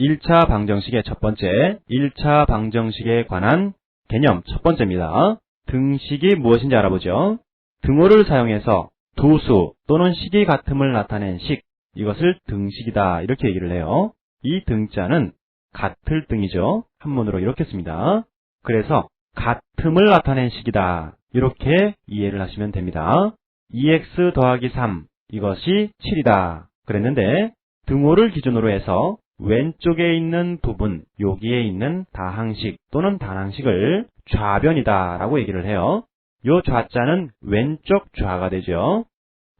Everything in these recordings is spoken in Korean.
1차 방정식의 첫 번째, 1차 방정식에 관한 개념 첫 번째입니다. 등식이 무엇인지 알아보죠. 등호를 사용해서 두 수 또는 식이 같음을 나타낸 식, 이것을 등식이다 이렇게 얘기를 해요. 이 등자는 같을 등이죠. 한문으로 이렇게 씁니다. 그래서 같음을 나타낸 식이다 이렇게 이해를 하시면 됩니다. 2x 더하기 3 이것이 7이다 그랬는데 등호를 기준으로 해서 왼쪽에 있는 부분, 여기에 있는 다항식 또는 단항식을 좌변이다 라고 얘기를 해요. 요 좌자는 왼쪽 좌가 되죠.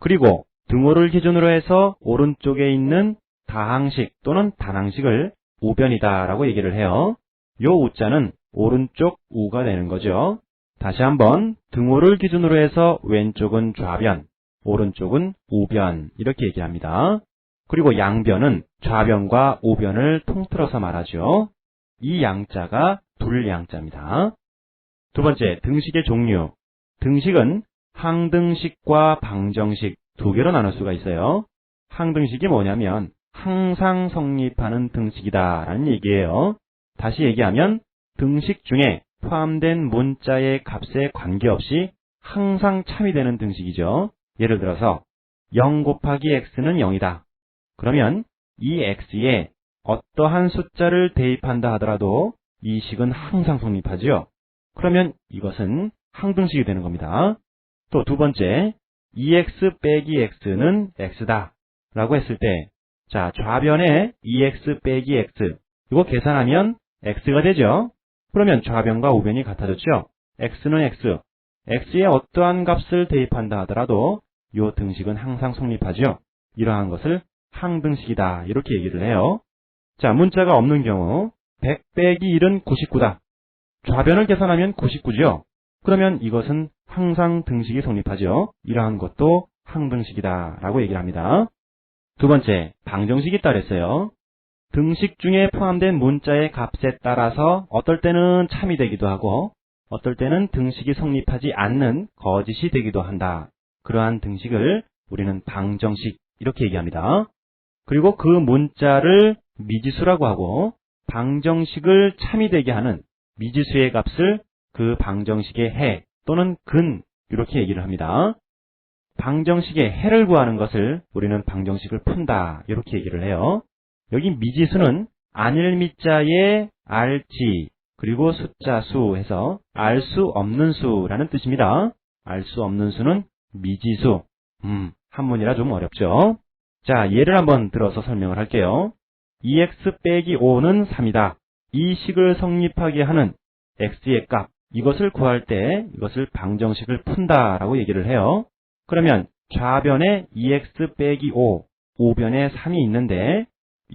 그리고 등호를 기준으로 해서 오른쪽에 있는 다항식 또는 단항식을 우변이다 라고 얘기를 해요. 요 우자는 오른쪽 우가 되는 거죠. 다시 한번 등호를 기준으로 해서 왼쪽은 좌변, 오른쪽은 우변 이렇게 얘기합니다. 그리고 양변은 좌변과 우변을 통틀어서 말하죠. 이 양자가 둘양자입니다. 두 번째, 등식의 종류. 등식은 항등식과 방정식 두 개로 나눌 수가 있어요. 항등식이 뭐냐면 항상 성립하는 등식이다 라는 얘기예요. 다시 얘기하면 등식 중에 포함된 문자의 값에 관계없이 항상 참이되는 등식이죠. 예를 들어서 0 곱하기 x는 0이다. 그러면 이 x에 어떠한 숫자를 대입한다 하더라도 이 식은 항상 성립하죠. 그러면 이것은 항등식이 되는 겁니다. 또 두 번째, 2x 빼기 x는 x다 라고 했을 때, 자, 좌변에 2x 빼기 x, 이거 계산하면 x가 되죠. 그러면 좌변과 우변이 같아졌죠. x는 x, x에 어떠한 값을 대입한다 하더라도 이 등식은 항상 성립하죠. 이러한 것을 항등식이다 이렇게 얘기를 해요. 자, 문자가 없는 경우 100 빼기 1은 99다. 좌변을 계산하면 99죠. 그러면 이것은 항상 등식이 성립하죠. 이러한 것도 항등식이다 라고 얘기를 합니다. 두 번째, 방정식이 따르어요. 등식 중에 포함된 문자의 값에 따라서 어떨 때는 참이 되기도 하고 어떨 때는 등식이 성립하지 않는 거짓이 되기도 한다. 그러한 등식을 우리는 방정식 이렇게 얘기합니다. 그리고 그 문자를 미지수라고 하고 방정식을 참이 되게 하는 미지수의 값을 그 방정식의 해 또는 근 이렇게 얘기를 합니다. 방정식의 해를 구하는 것을 우리는 방정식을 푼다 이렇게 얘기를 해요. 여기 미지수는 아닐 미자의 알지 그리고 숫자 수 해서 알 수 없는 수라는 뜻입니다. 알 수 없는 수는 미지수. 한문이라 좀 어렵죠. 자, 예를 한번 들어서 설명을 할게요. 2x 빼기 5는 3이다. 이 식을 성립하게 하는 x의 값, 이것을 구할 때 이것을 방정식을 푼다 라고 얘기를 해요. 그러면 좌변에 2x 빼기 5, 우변에 3이 있는데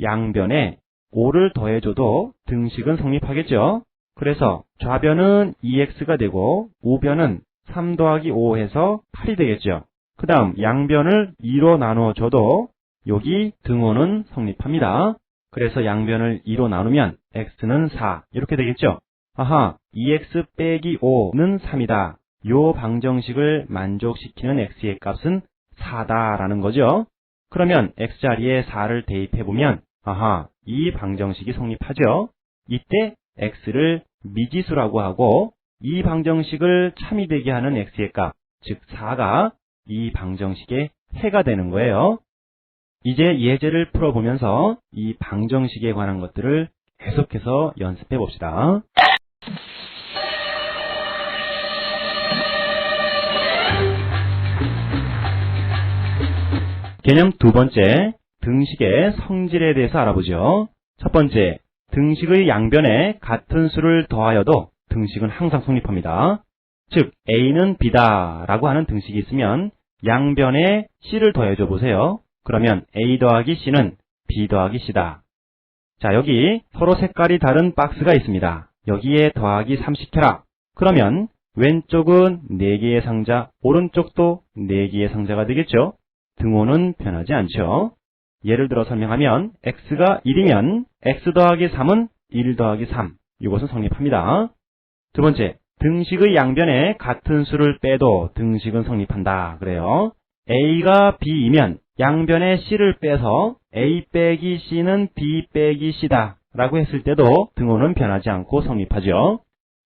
양변에 5를 더해줘도 등식은 성립하겠죠. 그래서 좌변은 2x가 되고 우변은 3 더하기 5 해서 8이 되겠죠. 그 다음 양변을 2로 나눠줘도 여기 등호는 성립합니다. 그래서 양변을 2로 나누면 x는 4 이렇게 되겠죠. 아하, 2x 빼기 5는 3이다. 요 방정식을 만족시키는 x의 값은 4다 라는 거죠. 그러면 x자리에 4를 대입해보면 아하, 이 방정식이 성립하죠. 이때 x를 미지수라고 하고 이 방정식을 참이 되게 하는 x의 값, 즉 4가 이 방정식의 해가 되는 거예요. 이제 예제를 풀어보면서 이 방정식에 관한 것들을 계속해서 연습해 봅시다. 개념 두 번째, 등식의 성질에 대해서 알아보죠. 첫 번째, 등식의 양변에 같은 수를 더하여도 등식은 항상 성립합니다. 즉 A는 B다 라고 하는 등식이 있으면 양변에 C를 더해줘 보세요. 그러면 A 더하기 C는 B 더하기 C다. 자, 여기 서로 색깔이 다른 박스가 있습니다. 여기에 더하기 3 시켜라. 그러면 왼쪽은 4개의 상자, 오른쪽도 4개의 상자가 되겠죠. 등호는 변하지 않죠. 예를 들어 설명하면 x가 1이면 x 더하기 3은 1 더하기 3. 이것은 성립합니다. 두 번째, 등식의 양변에 같은 수를 빼도 등식은 성립한다. 그래요. a가 b이면 양변에 c를 빼서 A 빼기 C는 B 빼기 C다 라고 했을 때도 등호는 변하지 않고 성립하죠.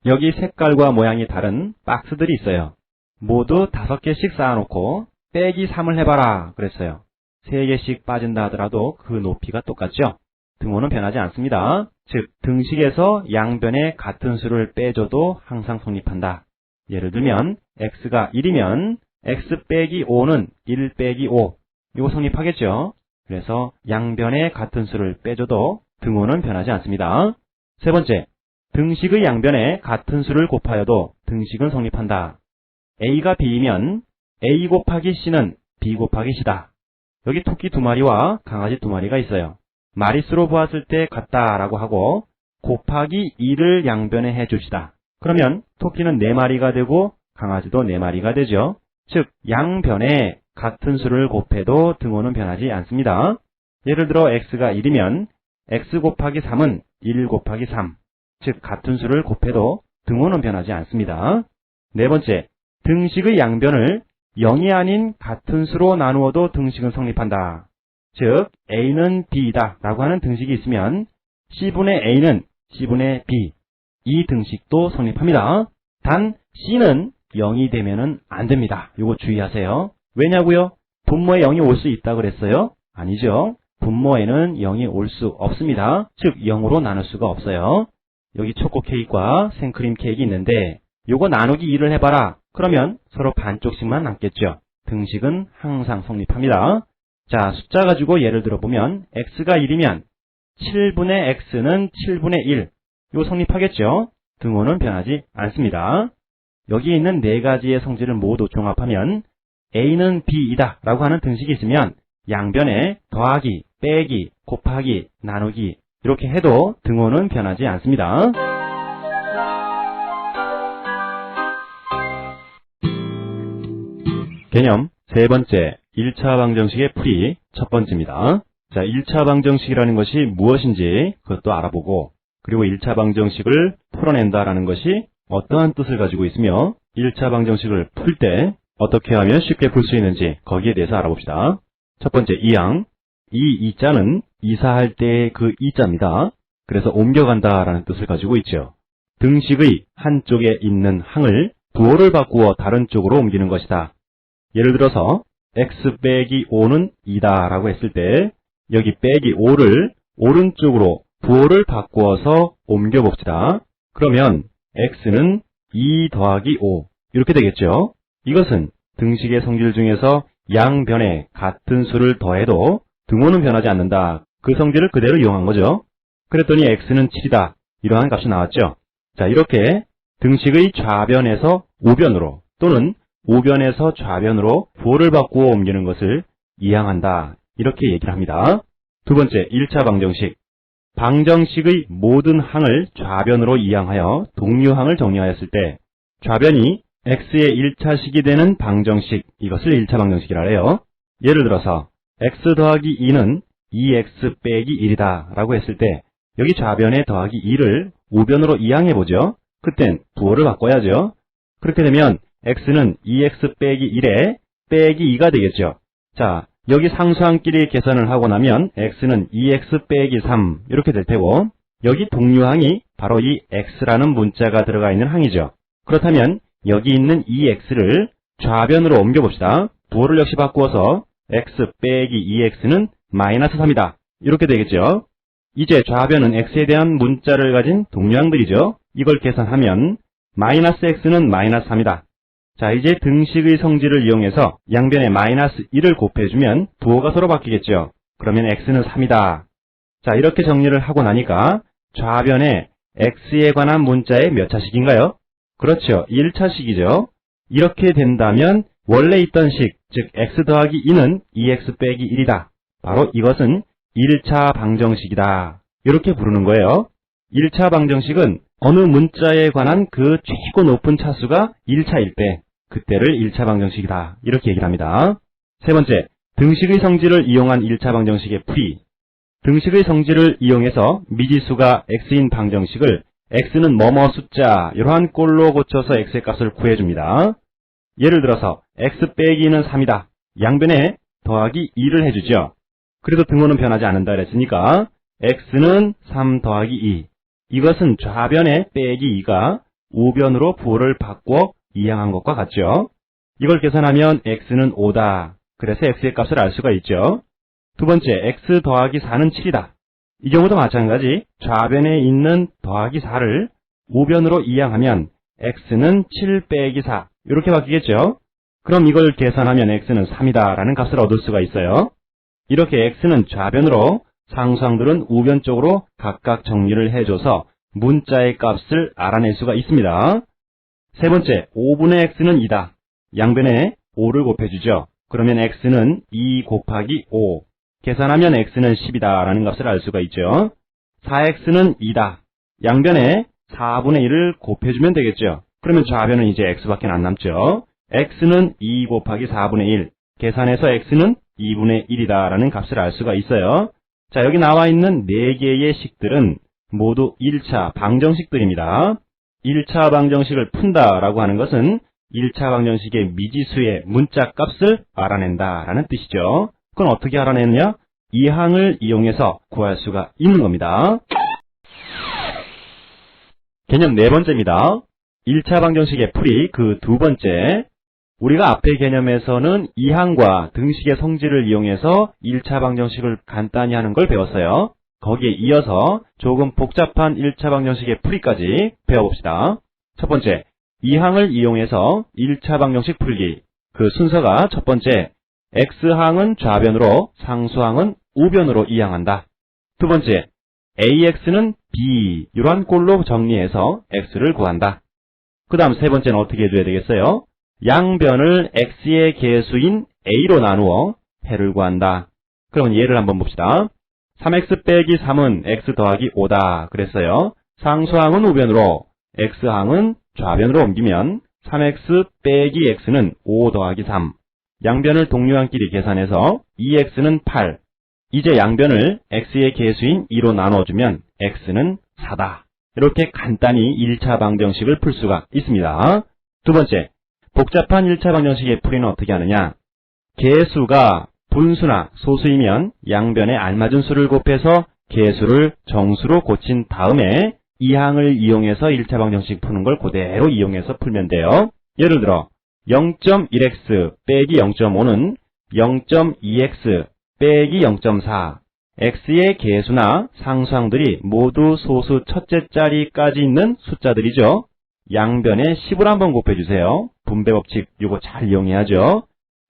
여기 색깔과 모양이 다른 박스들이 있어요. 모두 5개씩 쌓아놓고 빼기 3을 해봐라 그랬어요. 3개씩 빠진다 하더라도 그 높이가 똑같죠. 등호는 변하지 않습니다. 즉 등식에서 양변에 같은 수를 빼줘도 항상 성립한다. 예를 들면 x가 1이면 x 빼기 5는 1 빼기 5. 이거 성립하겠죠. 그래서 양변에 같은 수를 빼줘도 등호는 변하지 않습니다. 세 번째, 등식의 양변에 같은 수를 곱하여도 등식은 성립한다. a가 b이면 a 곱하기 c는 b 곱하기 c다. 여기 토끼 2마리와 강아지 2마리가 있어요. 마리수로 보았을 때 같다라고 하고 곱하기 2를 양변에 해줍시다. 그러면 토끼는 4마리가 되고 강아지도 4마리가 되죠. 즉 양변에 같은 수를 곱해도 등호는 변하지 않습니다. 예를 들어 x가 1이면 x 곱하기 3은 1 곱하기 3. 즉 같은 수를 곱해도 등호는 변하지 않습니다. 네 번째, 등식의 양변을 0이 아닌 같은 수로 나누어도 등식은 성립한다. 즉 a는 b이다 라고 하는 등식이 있으면 c분의 a는 c분의 b, 이 등식도 성립합니다. 단 c는 0이 되면은 안 됩니다. 이거 주의하세요. 왜냐고요? 분모에 0이 올 수 있다 그랬어요? 아니죠. 분모에는 0이 올 수 없습니다. 즉 0으로 나눌 수가 없어요. 여기 초코 케이크와 생크림 케이크 있는데 요거 나누기 2를 해봐라. 그러면 서로 반쪽씩만 남겠죠. 등식은 항상 성립합니다. 자, 숫자 가지고 예를 들어보면 x가 1이면 7분의 x는 7분의 1. 이거 성립하겠죠? 등호는 변하지 않습니다. 여기 있는 4가지의 성질을 모두 종합하면 a는 b이다 라고 하는 등식이 있으면 양변에 더하기, 빼기, 곱하기, 나누기 이렇게 해도 등호는 변하지 않습니다. 개념 세 번째, 1차 방정식의 풀이 첫 번째입니다. 자, 1차 방정식이라는 것이 무엇인지 그것도 알아보고 그리고 1차 방정식을 풀어낸다라는 것이 어떠한 뜻을 가지고 있으며 1차 방정식을 풀 때 어떻게 하면 쉽게 풀 수 있는지 거기에 대해서 알아봅시다. 첫 번째, 이항. 이 이자는 이사할 때의 그 이자입니다. 그래서 옮겨간다라는 뜻을 가지고 있죠. 등식의 한쪽에 있는 항을 부호를 바꾸어 다른 쪽으로 옮기는 것이다. 예를 들어서 x 빼기 5는 2다 라고 했을 때 여기 빼기 5를 오른쪽으로 부호를 바꾸어서 옮겨봅시다. 그러면 x는 2 더하기 5 이렇게 되겠죠. 이것은 등식의 성질 중에서 양변에 같은 수를 더해도 등호는 변하지 않는다. 그 성질을 그대로 이용한 거죠. 그랬더니 x는 7이다. 이러한 값이 나왔죠. 자, 이렇게 등식의 좌변에서 우변으로 또는 우변에서 좌변으로 부호를 바꾸어 옮기는 것을 이항한다. 이렇게 얘기를 합니다. 두 번째, 1차 방정식. 방정식의 모든 항을 좌변으로 이항하여 동류항을 정리하였을 때 좌변이 x의 1차식이 되는 방정식, 이것을 1차 방정식이라 해요. 예를 들어서 x 더하기 2는 2x 빼기 1이다 라고 했을 때 여기 좌변에 더하기 2를 우변으로 이항해보죠. 그땐 부호를 바꿔야죠. 그렇게 되면 x는 2x 빼기 1에 빼기 2가 되겠죠. 자, 여기 상수항끼리 계산을 하고 나면 x는 2x 빼기 3 이렇게 될 테고 여기 동류항이 바로 이 x라는 문자가 들어가 있는 항이죠. 그렇다면 여기 있는 이 x를 좌변으로 옮겨봅시다. 부호를 역시 바꾸어서 x 빼기 2x는 마이너스 3이다. 이렇게 되겠죠. 이제 좌변은 x에 대한 문자를 가진 동류항들이죠. 이걸 계산하면 마이너스 x는 마이너스 3이다. 자, 이제 등식의 성질을 이용해서 양변에 마이너스 1을 곱해주면 부호가 서로 바뀌겠죠. 그러면 x는 3이다. 자, 이렇게 정리를 하고 나니까 좌변에 x에 관한 문자의 몇 차식인가요? 그렇죠. 1차식이죠. 이렇게 된다면 원래 있던 식, 즉 x 더하기 2는 2x 빼기 1이다. 바로 이것은 1차 방정식이다. 이렇게 부르는 거예요. 1차 방정식은 어느 문자에 관한 그 최고 높은 차수가 1차일 때 그때를 1차 방정식이다. 이렇게 얘기를 합니다. 세 번째, 등식의 성질을 이용한 1차 방정식의 풀이. 등식의 성질을 이용해서 미지수가 x인 방정식을 x는 뭐뭐 숫자 이러한 꼴로 고쳐서 x의 값을 구해줍니다. 예를 들어서 x 빼기 2는 3이다. 양변에 더하기 2를 해주죠. 그래도 등호는 변하지 않는다 그랬으니까 x는 3 더하기 2. 이것은 좌변에 빼기 2가 우변으로 부호를 바꿔 이항한 것과 같죠. 이걸 계산하면 x는 5다. 그래서 x의 값을 알 수가 있죠. 두 번째, x 더하기 4는 7이다. 이 경우도 마찬가지 좌변에 있는 더하기 4를 우변으로 이항하면 x는 7 빼기 4 이렇게 바뀌겠죠. 그럼 이걸 계산하면 x는 3이다 라는 값을 얻을 수가 있어요. 이렇게 x는 좌변으로, 상수항들은 우변 쪽으로 각각 정리를 해줘서 문자의 값을 알아낼 수가 있습니다. 세 번째, 5분의 x는 2다. 양변에 5를 곱해주죠. 그러면 x는 2 곱하기 5. 계산하면 x는 10이다 라는 값을 알 수가 있죠. 4x는 2다. 양변에 4분의 1을 곱해주면 되겠죠. 그러면 좌변은 이제 x밖에 안 남죠. x는 2 곱하기 4분의 1. 계산해서 x는 2분의 1이다 라는 값을 알 수가 있어요. 자, 여기 나와 있는 4개의 식들은 모두 1차 방정식들입니다. 1차 방정식을 푼다라고 하는 것은 1차 방정식의 미지수의 문자 값을 알아낸다 라는 뜻이죠. 그건 어떻게 알아내느냐? 이항을 이용해서 구할 수가 있는 겁니다. 개념 네 번째입니다. 1차 방정식의 풀이 그 두 번째. 우리가 앞의 개념에서는 이항과 등식의 성질을 이용해서 1차 방정식을 간단히 하는 걸 배웠어요. 거기에 이어서 조금 복잡한 1차 방정식의 풀이까지 배워봅시다. 첫 번째, 이항을 이용해서 1차 방정식 풀기. 그 순서가 첫 번째, x항은 좌변으로, 상수항은 우변으로 이항한다. 두 번째, ax는 b, 이러한 꼴로 정리해서 x를 구한다. 그 다음 세 번째는 어떻게 해줘야 되겠어요? 양변을 x의 개수인 a로 나누어 해를 구한다. 그러면 예를 한번 봅시다. 3x 빼기 3은 x 더하기 5다 그랬어요. 상수항은 우변으로, x항은 좌변으로 옮기면 3x 빼기 x는 5 더하기 3. 양변을 동료항끼리 계산해서 2x는 8. 이제 양변을 x의 개수인 2로 나눠주면 x는 4다. 이렇게 간단히 1차 방정식을 풀 수가 있습니다. 두 번째, 복잡한 1차 방정식의 풀이는 어떻게 하느냐? 개수가 분수나 소수이면 양변에 알맞은 수를 곱해서 개수를 정수로 고친 다음에 이항을 이용해서 1차 방정식 푸는 걸 그대로 이용해서 풀면 돼요. 예를 들어 0.1x 빼기 0.5는 0.2x 빼기 0.4. x의 개수나 상수항들이 모두 소수 첫째 자리까지 있는 숫자들이죠. 양변에 10을 한번 곱해주세요. 분배법칙 이거 잘 이용해야죠.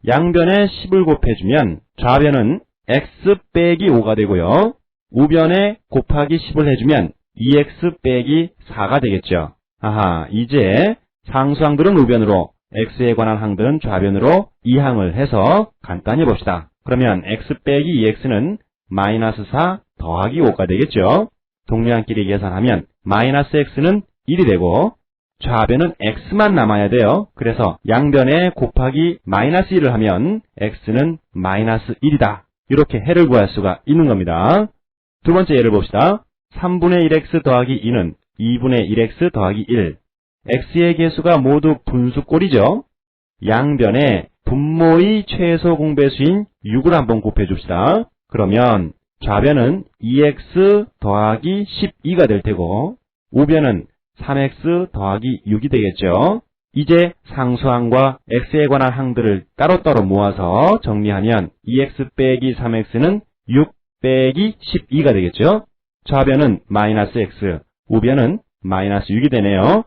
양변에 10을 곱해주면 좌변은 x 빼기 5가 되고요. 우변에 곱하기 10을 해주면 2x 빼기 4가 되겠죠. 아하, 이제 상수항들은 우변으로, x에 관한 항들은 좌변으로 이항을 해서 간단히 봅시다. 그러면 x 빼기 2x는 마이너스 4 더하기 5가 되겠죠. 동료항끼리 계산하면 마이너스 x는 1이 되고 좌변은 x만 남아야 돼요. 그래서 양변에 곱하기 마이너스 1을 하면 x는 마이너스 1이다. 이렇게 해를 구할 수가 있는 겁니다. 두 번째 예를 봅시다. 3분의 1x 더하기 2는 2분의 1x 더하기 1. x의 개수가 모두 분수꼴이죠. 양변에 분모의 최소 공배수인 6을 한번 곱해줍시다. 그러면 좌변은 2x 더하기 12가 될 테고 우변은 3x 더하기 6이 되겠죠. 이제 상수항과 x에 관한 항들을 따로따로 모아서 정리하면 2x 빼기 3x는 6 빼기 12가 되겠죠. 좌변은 마이너스 x, 우변은 마이너스 6이 되네요.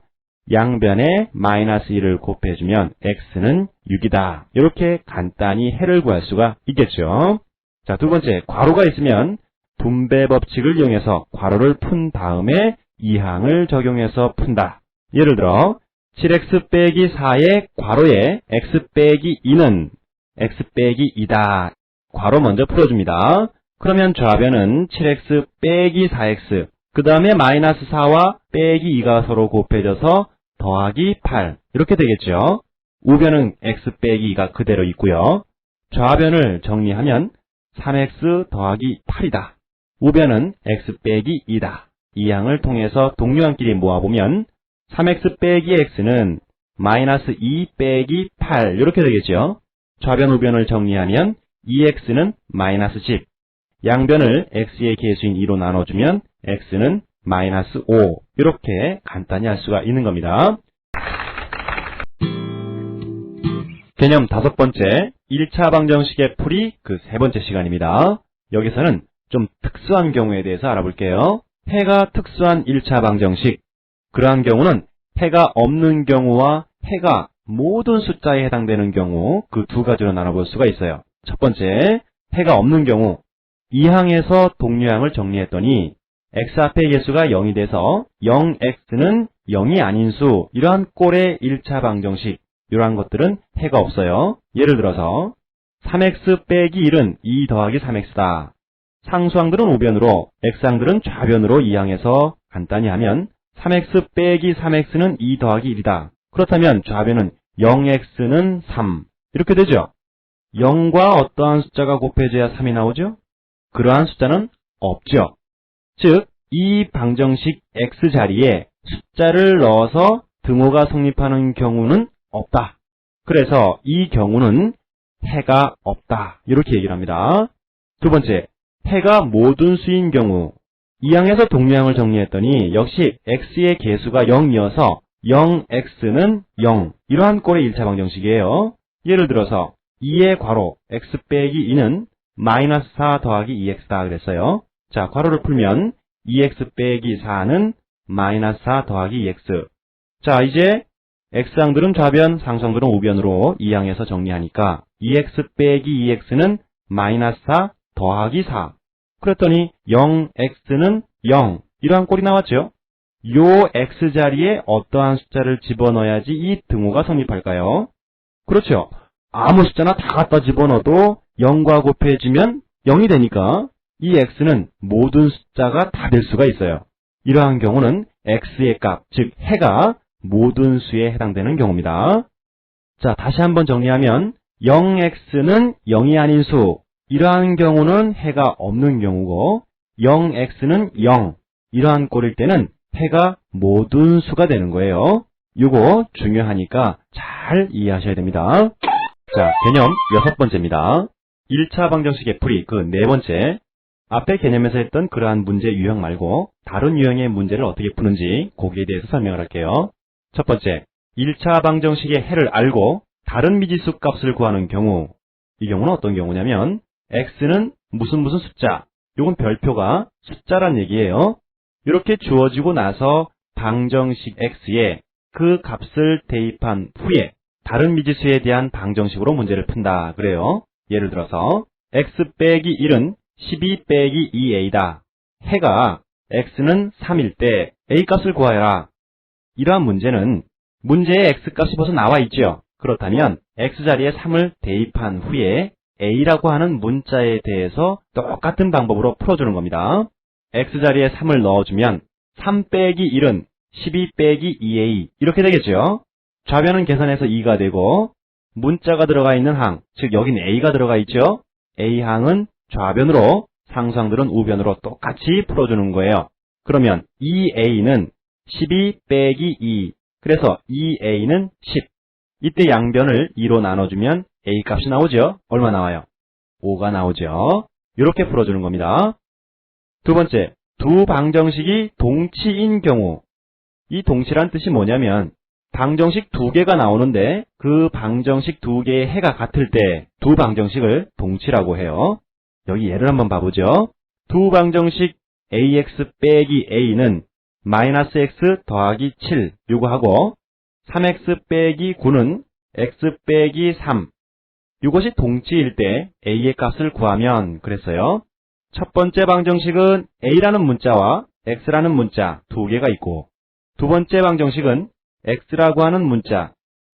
양변에 마이너스 1을 곱해주면 x는 6이다. 이렇게 간단히 해를 구할 수가 있겠죠. 자, 두 번째, 괄호가 있으면 분배법칙을 이용해서 괄호를 푼 다음에 이항을 적용해서 푼다. 예를 들어 7x 빼기 4의 괄호에 x 빼기 2는 x 빼기 2다. 괄호 먼저 풀어줍니다. 그러면 좌변은 7x 빼기 4x, 그 다음에 마이너스 4와 빼기 2가 서로 곱해져서 더하기 8 이렇게 되겠죠. 우변은 x 빼기 2가 그대로 있고요. 좌변을 정리하면 3x 더하기 8이다. 우변은 x 빼기 2다. 이 항을 통해서 동료항끼리 모아보면 3x 빼기 x는 마이너스 2 빼기 8 이렇게 되겠죠. 좌변 우변을 정리하면 2x는 마이너스 10, 양변을 x의 계수인 2로 나눠주면 x는 마이너스 5 이렇게 간단히 할 수가 있는 겁니다. 개념 5번째 1차 방정식의 풀이 그 3번째 시간입니다. 여기서는 좀 특수한 경우에 대해서 알아볼게요. 해가 특수한 1차 방정식, 그러한 경우는 해가 없는 경우와 해가 모든 숫자에 해당되는 경우 그 두 가지로 나눠볼 수가 있어요. 첫 번째, 해가 없는 경우 2항에서 동류항을 정리했더니 x 앞의 개수가 0이 돼서 0x는 0이 아닌 수, 이러한 꼴의 1차 방정식, 이러한 것들은 해가 없어요. 예를 들어서 3x 빼기 1은 2 더하기 3x다. 상수항들은 우변으로, x항들은 좌변으로 2항에서 간단히 하면 3x 빼기 3x는 2 더하기 1이다. 그렇다면 좌변은 0x는 3 이렇게 되죠. 0과 어떠한 숫자가 곱해져야 3이 나오죠? 그러한 숫자는 없죠. 즉, 이 방정식 x 자리에 숫자를 넣어서 등호가 성립하는 경우는 없다. 그래서 이 경우는 해가 없다. 이렇게 얘기를 합니다. 두 번째, 해가 모든 수인 경우 2항에서 동류항을 정리했더니 역시 x의 개수가 0이어서 0x는 0 이러한 꼴의 1차 방정식이에요. 예를 들어서 2의 괄호 x 빼기 2는 마이너스 4 더하기 2x다 그랬어요. 자, 괄호를 풀면 2x 빼기 4는 마이너스 4 더하기 2x. 자, 이제 x항들은 좌변, 상수항들은 우변으로 2항에서 정리하니까 2x 빼기 2x는 마이너스 4 더하기 4. 그랬더니 0x는 0 이러한 꼴이 나왔죠. 요 x 자리에 어떠한 숫자를 집어넣어야지 이 등호가 성립할까요? 그렇죠. 아무 숫자나 다 갖다 집어넣어도 0과 곱해지면 0이 되니까 이 x는 모든 숫자가 다 될 수가 있어요. 이러한 경우는 x의 값, 즉 해가 모든 수에 해당되는 경우입니다. 자, 다시 한번 정리하면 0x는 0이 아닌 수, 이러한 경우는 해가 없는 경우고 0x는 0, 이러한 꼴일 때는 해가 모든 수가 되는 거예요. 이거 중요하니까 잘 이해하셔야 됩니다. 자, 개념 6번째입니다. 1차 방정식의 풀이 그 4번째. 앞에 개념에서 했던 그러한 문제 유형 말고 다른 유형의 문제를 어떻게 푸는지 거기에 대해서 설명을 할게요. 첫 번째, 1차 방정식의 해를 알고 다른 미지수 값을 구하는 경우. 이 경우는 어떤 경우냐면 x는 무슨 숫자, 이건 별표가 숫자란 얘기예요. 이렇게 주어지고 나서 방정식 x에 그 값을 대입한 후에 다른 미지수에 대한 방정식으로 문제를 푼다 그래요. 예를 들어서 x 빼기 1은 12 빼기 2a다. 해가 x는 3일 때 a 값을 구하여라. 이러한 문제는 문제에 x값이 벌써 나와 있죠. 그렇다면 x자리에 3을 대입한 후에 a라고 하는 문자에 대해서 똑같은 방법으로 풀어주는 겁니다. x자리에 3을 넣어주면 3 빼기 1은 12 빼기 2a 이렇게 되겠죠. 좌변은 계산해서 2가 되고 문자가 들어가 있는 항, 즉 여긴 a가 들어가 있죠. a항은 좌변으로, 상수항들은 우변으로 똑같이 풀어주는 거예요. 그러면 2a는 12 빼기 2, 그래서 2a는 10. 이때 양변을 2로 나눠주면 a 값이 나오죠. 얼마 나와요? 5가 나오죠. 이렇게 풀어주는 겁니다. 두 번째, 두 방정식이 동치인 경우. 이 동치란 뜻이 뭐냐면 방정식 두 개가 나오는데 그 방정식 두 개의 해가 같을 때 두 방정식을 동치라고 해요. 여기 예를 한번 봐보죠. 두 방정식 ax 빼기 a는 마이너스 x 더하기 7 요거 하고 3x 빼기 9는 x 빼기 3 이것이 동치일 때 a의 값을 구하면 그랬어요. 첫 번째 방정식은 a라는 문자와 x라는 문자 두 개가 있고 두 번째 방정식은 x라고 하는 문자,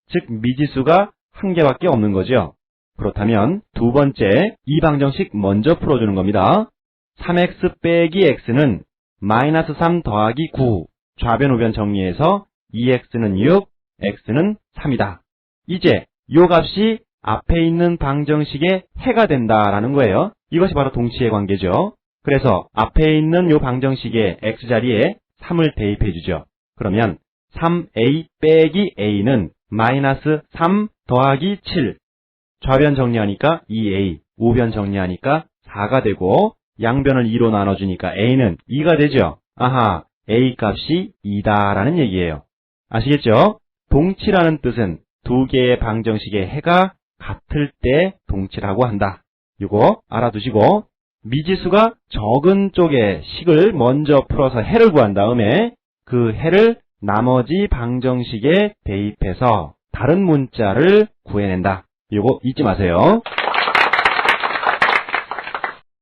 즉 미지수가 한 개밖에 없는 거죠. 그렇다면 두 번째 이 방정식 먼저 풀어주는 겁니다. 3x 빼기 x는 마이너스 3 더하기 9 좌변 우변 정리해서 2x는 6, x는 3이다. 이제 이 값이 앞에 있는 방정식의 해가 된다라는 거예요. 이것이 바로 동치의 관계죠. 그래서 앞에 있는 이 방정식의 x자리에 3을 대입해 주죠. 그러면 3a 빼기 a는 마이너스 3 더하기 7 좌변 정리하니까 2a, 우변 정리하니까 4가 되고 양변을 2로 나눠주니까 a는 2가 되죠. 아하, a 값이 2다라는 얘기예요. 아시겠죠? 동치라는 뜻은 두 개의 방정식의 해가 같을 때 동치라고 한다. 이거 알아두시고 미지수가 적은 쪽의 식을 먼저 풀어서 해를 구한 다음에 그 해를 나머지 방정식에 대입해서 다른 문자를 구해낸다. 이거 잊지 마세요.